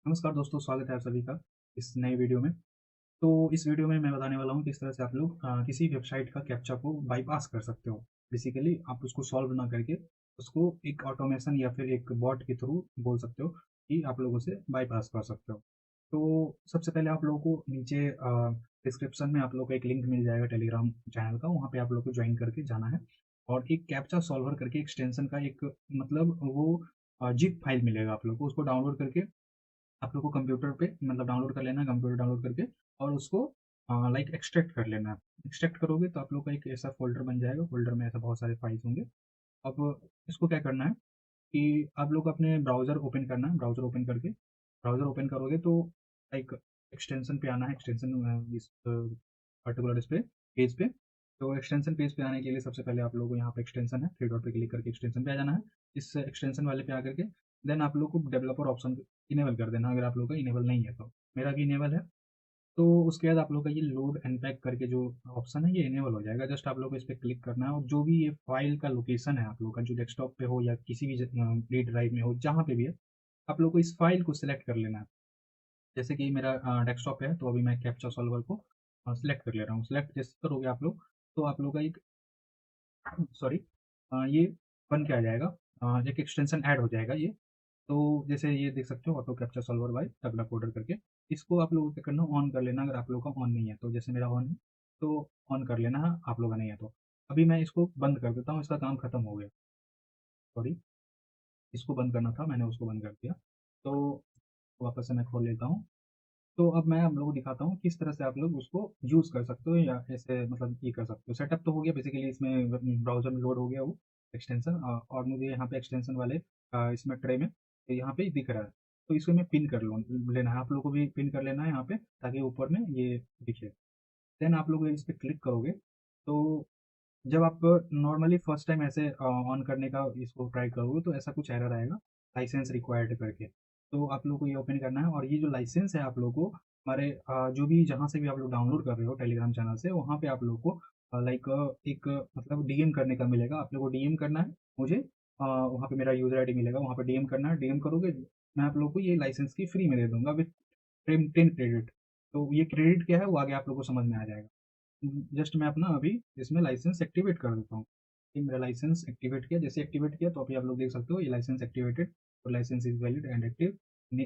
नमस्कार दोस्तों, स्वागत है आप सभी का इस नए वीडियो में। तो इस वीडियो में मैं बताने वाला हूँ किस तरह से आप लोग किसी वेबसाइट का कैप्चा को बाईपास कर सकते हो। बेसिकली आप उसको सॉल्व ना करके उसको एक ऑटोमेशन या फिर एक बॉट के थ्रू बोल सकते हो कि आप लोग उसे बाईपास कर सकते हो। तो सबसे पहले आप लोगों को नीचे डिस्क्रिप्शन में आप लोग को एक लिंक मिल जाएगा टेलीग्राम चैनल का, वहाँ पे आप लोग को ज्वाइन करके जाना है और एक कैप्चा सॉल्वर करके एक्सटेंशन का एक मतलब वो जिप फाइल मिलेगा आप लोग को, उसको डाउनलोड करके आप लोग को कंप्यूटर पे मतलब डाउनलोड कर लेना है, कंप्यूटर डाउनलोड करके और उसको लाइक एक्सट्रैक्ट कर लेना है। एक्सट्रैक्ट करोगे तो आप लोग का एक ऐसा फ़ोल्डर बन जाएगा, फ़ोल्डर में ऐसा बहुत सारे फाइल्स होंगे। अब इसको क्या करना है कि आप लोग को अपने ब्राउज़र ओपन करना है, ब्राउज़र ओपन करके ब्राउज़र ओपन करोगे तो लाइक एक्सटेंशन पे आना है, एक्सटेंशन इस पर्टिकुलर इस पे पेज पे। तो एक्सटेंशन पेज पे आने के लिए सबसे पहले आप लोगों को यहाँ पे एक्सटेंशन है, 3 डॉट पे क्लिक करके एक्सटेंशन पे आ जाना है। इस एक्सटेंशन वाले पे आकर के देन आप लोग को डेवलपर ऑप्शन इनेबल कर देना, अगर आप लोगों का इनेबल नहीं है तो। मेरा भी इनेबल है। तो उसके बाद आप लोग का ये लोड एंड पैक करके जो ऑप्शन है ये इनेबल हो जाएगा। जस्ट आप लोग को इस पे क्लिक करना है और जो भी ये फाइल का लोकेशन है आप लोग का, जो डेस्कटॉप पे हो या किसी भी डी ड्राइव में हो, जहाँ पे भी है, आप लोग को इस फाइल को सिलेक्ट कर लेना है। जैसे कि मेरा डेस्कटॉप पे है तो अभी मैं कैप्चा सॉल्वर को सिलेक्ट कर ले रहा हूँ। सिलेक्ट जैसे करोगे आप लोग तो आप लोग का एक सॉरी ये बन के आ जाएगा, एक एक्सटेंशन ऐड हो जाएगा ये। तो जैसे ये देख सकते हो, ऑटो कैप्चर सॉल्वर बाय तगड़ा कोडर करके, इसको आप लोगों को क्या करना, ऑन कर लेना अगर आप लोगों का ऑन नहीं है तो। जैसे मेरा ऑन है तो ऑन कर लेना है, आप लोगों का नहीं है तो। अभी मैं इसको बंद कर देता हूँ, इसका काम खत्म हो गया। सॉरी, इसको बंद करना था, मैंने उसको बंद कर दिया। तो वापस से मैं खोल लेता हूँ। तो अब मैं आप लोगों को दिखाता हूँ किस तरह से आप लोग उसको यूज़ कर सकते हो या ऐसे मतलब ये कर सकते हो। सेटअप तो हो गया बेसिकली, इसमें ब्राउज़र में लोड हो गया वो एक्सटेंशन, और मुझे यहाँ पे एक्सटेंशन वाले इसमें ट्रे में तो यहाँ पे दिख रहा है। तो इसको मैं पिन कर लूँ लेना है, आप लोगों को भी पिन कर लेना है यहाँ पे ताकि ऊपर में ये दिखे। देन आप लोग इस पे क्लिक करोगे तो जब आप नॉर्मली फर्स्ट टाइम ऐसे ऑन करने का इसको ट्राई करोगे तो ऐसा कुछ एरर आएगा, लाइसेंस रिक्वायर्ड करके। तो आप लोग को ये ओपन करना है और ये जो लाइसेंस है आप लोग को हमारे जो भी जहाँ से भी आप लोग डाउनलोड कर रहे हो टेलीग्राम चैनल से, वहाँ पे आप लोग को लाइक एक मतलब डीएम करने का मिलेगा। आप लोग को डीएम करना है मुझे, वहाँ पे मेरा यूज़र आईडी मिलेगा, वहाँ पे डीएम करना है। डीएम करोगे, मैं आप लोग को ये लाइसेंस की फ्री में दे दूँगा विथ 10 क्रेडिट। तो ये क्रेडिट क्या है वो आगे आप लोग को समझ में आ जाएगा। जस्ट मैं अपना अभी इसमें लाइसेंस एक्टिवेट कर देता हूँ। ये मेरा लाइसेंस एक्टिवेट किया, जैसे एक्टिवेट किया तो अभी आप लोग देख सकते हो ये लाइसेंस एक्टिवेटेड और licence is valid and active.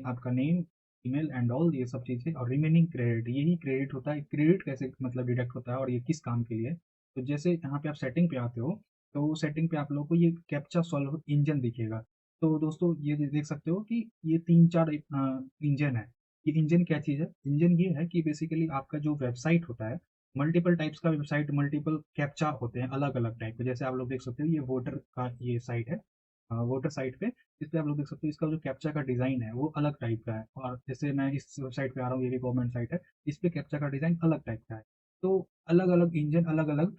आपका नेम, ईमेल एंड ऑल ये सब चीज़ें और रिमेनिंग क्रेडिट, यही क्रेडिट होता है। क्रेडिट कैसे मतलब डिडक्ट होता है और ये किस काम के लिए है? तो जैसे यहाँ पे आप सेटिंग पे आते हो तो सेटिंग पे आप लोग को ये कैप्चा सॉल्व इंजन दिखेगा। तो दोस्तों ये देख सकते हो कि ये 3-4 इंजन है। ये इंजन क्या चीज़ है? इंजन ये है कि बेसिकली आपका जो वेबसाइट होता है, मल्टीपल टाइप्स का वेबसाइट, मल्टीपल कैप्चा होते हैं अलग-अलग टाइप के। जैसे आप लोग देख सकते हो ये वोटर का ये साइट है, वोटर साइट पे इस पे आप लोग देख सकते हो इसका जो कैप्चा का डिज़ाइन है वो अलग टाइप का है। और जैसे मैं इस वेबसाइट पे आ रहा हूँ, ये भी गवर्नमेंट साइट है, इस पे कैप्चा का डिज़ाइन अलग टाइप का है। तो अलग-अलग इंजन अलग-अलग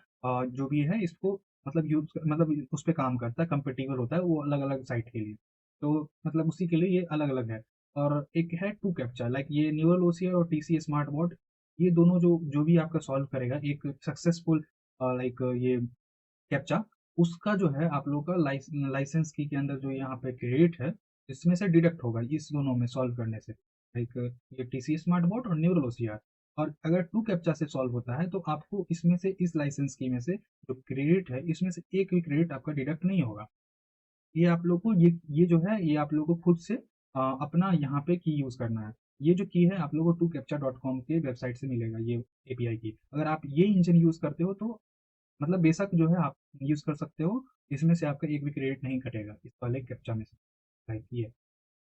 जो भी है इसको मतलब यूज़ मतलब उस पे काम करता है, कंपैटिबल होता है वो अलग-अलग साइट के लिए। तो मतलब उसी के लिए ये अलग-अलग है। और एक है टू कैप्चा, लाइक ये न्यूरल ओसीआर और टीसी स्मार्ट बोर्ड, ये दोनों जो जो भी आपका सॉल्व करेगा एक सक्सेसफुल लाइक ये कैप्चा, उसका जो है आप लोग का लाइसेंस की के अंदर जो यहाँ पे क्रेडिट है, इसमें से डिडक्ट होगा इस दोनों में सॉल्व करने से। लाइक ये टीसी स्मार्ट बोर्ड और न्यूरल ओसीआर। और अगर टू कैप्चा से सॉल्व होता है तो आपको इसमें से इस लाइसेंस की में से जो क्रेडिट है इसमें से एक भी क्रेडिट आपका डिडक्ट नहीं होगा। ये आप लोग को ये जो है ये आप लोग को खुद से अपना यहाँ पे की यूज़ करना है। ये जो की है आप लोगों को टू कैप्चा डॉट कॉम के वेबसाइट से मिलेगा ये एपीआई की। अगर आप ये इंजन यूज़ करते हो तो मतलब बेशक जो है आप यूज़ कर सकते हो, इसमें से आपका एक भी क्रेडिट नहीं कटेगा इस वाले कैप्चा में से। राइट ये।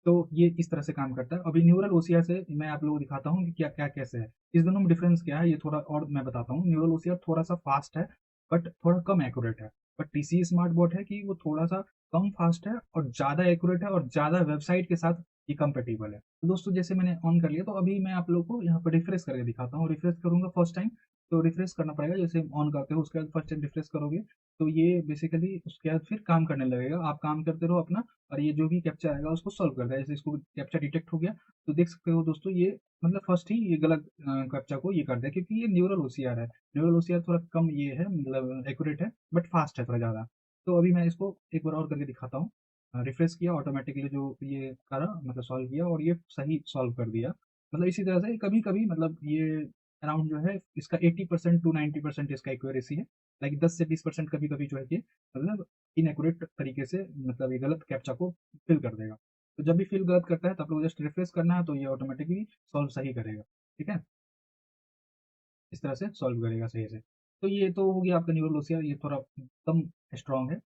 तो ये इस तरह से काम करता है। अभी न्यूरल ओसीआर से मैं आप लोगों को दिखाता हूँ कि क्या क्या कैसे है। इस दोनों में डिफरेंस क्या है ये थोड़ा और मैं बताता हूँ। न्यूरल ओसीआर थोड़ा-सा फास्ट है, बट थोड़ा कम एक्यूरेट है। बट टीसीएस स्मार्ट बोर्ड है कि वो थोड़ा-सा कम फास्ट है और ज़्यादा एक्यूरेट है और ज़्यादा वेबसाइट के साथ ये कंपैटिबल है। तो दोस्तों जैसे मैंने ऑन कर लिया तो अभी मैं आप लोगों को यहाँ पे रिफ्रेश करके दिखाता हूँ। रिफ्रेश करूँगा फर्स्ट टाइम, तो रिफ्रेश करना पड़ेगा। जैसे ऑन करते हो उसके बाद फर्स्ट टाइम रिफ्रेश करोगे तो ये बेसिकली उसके बाद फिर काम करने लगेगा। आप काम करते रहो अपना और ये जो भी कैप्चा आएगा उसको सॉल्व करता है। जैसे इसको कैप्चा डिटेक्ट हो गया तो देख सकते हो दोस्तों ये मतलब फर्स्ट ही ये गलत कैप्चा को ये कर दिया, क्योंकि ये न्यूरल ओसीआर है। न्यूरल ओसीआर थोड़ा कम ये है मतलब एक्यूरेट है बट फास्ट है थोड़ा ज़्यादा। तो अभी मैं इसको एक बार और करके दिखाता हूँ। रिफ्रेश किया ऑटोमेटिकली जो ये करा मतलब सॉल्व किया और ये सही सॉल्व कर दिया। मतलब इसी तरह से कभी-कभी मतलब ये अराउंड जो है इसका 80% टू 90% इसका एक्यूरेसी है। लाइक 10 से 20% कभी-कभी जो है कि मतलब इनएक्यूरेट तरीके से मतलब ये गलत कैप्चा को फिल कर देगा। तो जब भी फिल गलत करता है तो आप लोग जस्ट रिफ्रेश करना है तो ये ऑटोमेटिकली सॉल्व सही करेगा। ठीक है? इस तरह से सॉल्व करेगा सही से। तो ये तो हो गया आपका न्यूरल होशियार, ये थोड़ा कम स्ट्रॉन्ग है।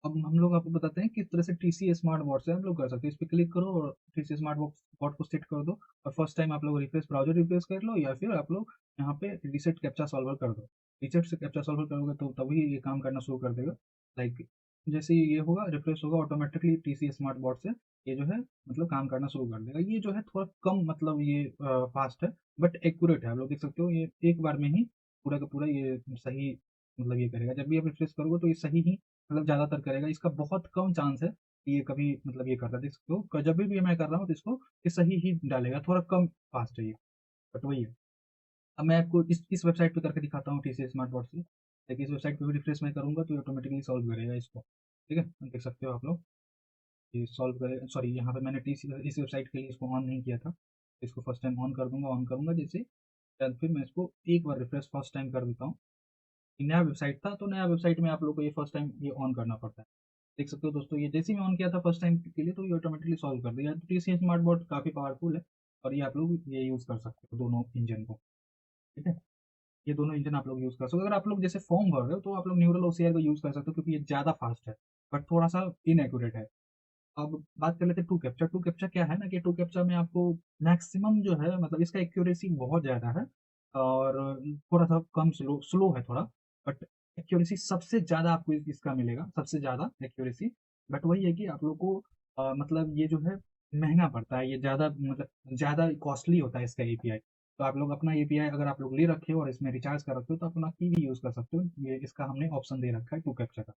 अब हम लोग आपको बताते हैं किस तरह से टीसी स्मार्ट वॉच से हम लोग कर सकते हैं। इस पे क्लिक करो और टीसी स्मार्ट वॉच वॉच को सेट कर दो और फर्स्ट टाइम आप लोग रिफ्रेश ब्राउज़र रिफ्रेश कर लो या फिर आप लोग यहाँ पे रीसेट कैप्चा सॉल्वर कर दो। रीसेट से कैप्चा सॉल्वर करोगे तो तभी ये काम करना शुरू कर देगा। लाइक जैसे ही ये होगा रिफ्रेश होगा ऑटोमेटिकली टीसी स्मार्ट वॉच से ये जो है मतलब काम करना शुरू कर देगा। ये जो है थोड़ा कम मतलब ये फ़ास्ट है बट एक्यूरेट है। आप लोग देख सकते हो ये एक बार में ही पूरा का पूरा ये सही मतलब ये करेगा। जब भी आप रिफ्रेश करोगे तो ये सही ही मतलब ज़्यादातर करेगा। इसका बहुत कम चांस है कि ये कभी मतलब ये करता है। देख सकते हो जब भी मैं कर रहा हूँ तो इसको ये सही ही डालेगा। थोड़ा कम फ़ास्ट है ये, बट वही है। अब मैं आपको इस वेबसाइट पे करके दिखाता हूँ टीसीएस स्मार्ट वॉच से। देखिए इस वेबसाइट पे भी रिफ्रेश मैं करूँगा तो ये ऑटोमेटिकली सॉल्व करेगा इसको। ठीक है? देख सकते हो आप लोग ये सॉल्व करे सॉरी यहाँ पे मैंने टीसी इस वेबसाइट के लिए इसको ऑन नहीं किया था। इसको फर्स्ट टाइम ऑन कर दूँगा, ऑन करूँगा जैसे फिर मैं इसको एक बार रिफ्रेश फर्स्ट टाइम कर देता हूँ। ये नया वेबसाइट था तो नया वेबसाइट में आप लोग को ये फर्स्ट टाइम ये ऑन करना पड़ता है। देख सकते हो दोस्तों ये जैसे ही मैं ऑन किया था फर्स्ट टाइम के लिए तो ये ऑटोमेटिकली सॉल्व कर दिया। तो टीसीएस स्मार्ट बोर्ड काफ़ी पावरफुल है और ये आप लोग ये यूज़ कर सकते हो दोनों इंजन को। ठीक है? ये दोनों इंजन आप लोग यूज़ कर सकते हो। अगर आप लोग जैसे फॉर्म भर रहे हो तो आप लोग न्यूरल ओसीआर का यूज़ कर सकते हो क्योंकि ये ज़्यादा फास्ट है बट थोड़ा-सा इनएक्यूरेट है। अब बात कर लेते हैं टू कैप्चा। टू कैप्चा क्या है ना कि टू कैप्चा में आपको मैक्सिमम जो है मतलब इसका एक्यूरेसी बहुत ज़्यादा है और थोड़ा-सा कम स्लो स्लो है थोड़ा, बट एक्यूरेसी सबसे ज़्यादा आपको इसका मिलेगा, सबसे ज़्यादा एक्यूरेसी। बट वही है कि आप लोग को मतलब ये जो है महँगा पड़ता है, ये ज़्यादा मतलब ज़्यादा कॉस्टली होता है इसका एपीआई। तो आप लोग अपना एपीआई अगर आप लोग ले रखे हो और इसमें रिचार्ज कर रखे हो तो अपना कीवी यूज़ कर सकते हो। ये इसका हमने ऑप्शन दे रखा है टू कैप्चा का।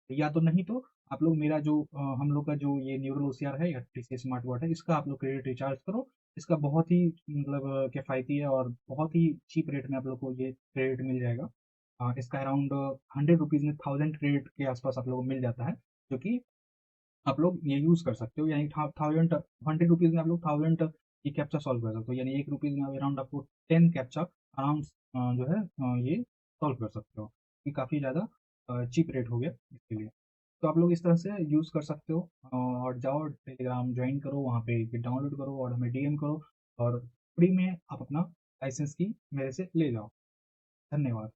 या तो नहीं तो आप लोग मेरा जो हम लोग का जो ये न्यूरल ओसीआर है या टीसीएस स्मार्ट वॉच है इसका आप लोग क्रेडिट रिचार्ज करो। इसका बहुत ही मतलब किफ़ायती है और बहुत ही चीप रेट में आप लोग को ये क्रेडिट मिल जाएगा। इसका अराउंड 100 रुपीज़ में 1000 क्रेडिट के आस-पास आप लोगों को मिल जाता है, जो कि आप लोग ये यूज़ कर सकते हो यानी था 1000 100 रुपीज़ में आप लोग 1000 ये कैप्चा सॉल्व कर सकते हो यानी 1 रुपीज़ में अराउंड आपको 10 कैप्चा अराउंड जो है ये सॉल्व कर सकते हो। ये काफ़ी ज़्यादा चीप रेट हो गया इसके लिए। तो आप लोग इस तरह से यूज़ कर सकते हो और जाओ टेलीग्राम जॉइन करो, वहाँ पे ये डाउनलोड करो और हमें डीएम करो और फ्री में आप अपना लाइसेंस की मेरे से ले जाओ। धन्यवाद।